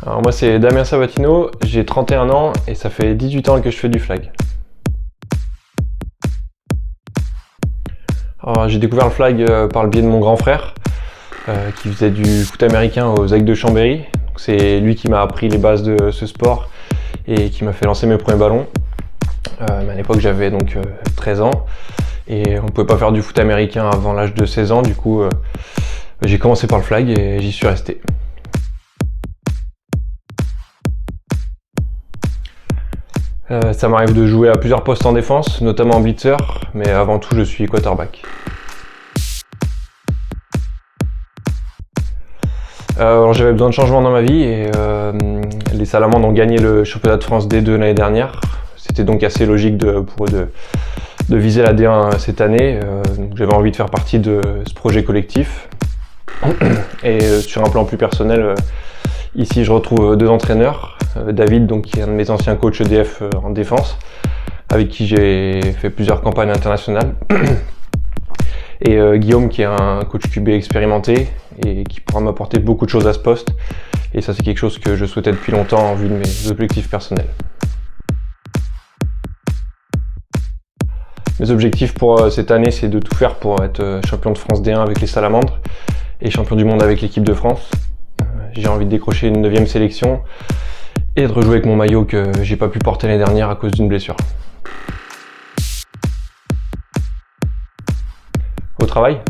Alors moi c'est Damien Sabatino, j'ai 31 ans et ça fait 18 ans que je fais du flag. Alors, j'ai découvert le flag par le biais de mon grand frère qui faisait du foot américain aux Aigles de Chambéry. C'est lui qui m'a appris les bases de ce sport et qui m'a fait lancer mes premiers ballons. À l'époque j'avais donc 13 ans et on ne pouvait pas faire du foot américain avant l'âge de 16 ans, du coup j'ai commencé par le flag et j'y suis resté. Ça m'arrive de jouer à plusieurs postes en défense, notamment en blitzer, mais avant tout je suis quarterback. Alors j'avais besoin de changement dans ma vie et les Salamandres ont gagné le championnat de France D2 l'année dernière. C'était donc assez logique pour eux de viser la D1 cette année. Donc j'avais envie de faire partie de ce projet collectif. Et sur un plan plus personnel, ici je retrouve deux entraîneurs. David, donc, qui est un de mes anciens coachs EDF en défense, avec qui j'ai fait plusieurs campagnes internationales. Et Guillaume, qui est un coach QB expérimenté et qui pourra m'apporter beaucoup de choses à ce poste. Et ça, c'est quelque chose que je souhaitais depuis longtemps en vue de mes objectifs personnels. Mes objectifs pour cette année, c'est de tout faire pour être champion de France D1 avec les Salamandres et champion du monde avec l'équipe de France. J'ai envie de décrocher une 9e sélection et de rejouer avec mon maillot que j'ai pas pu porter l'année dernière à cause d'une blessure. Au travail ?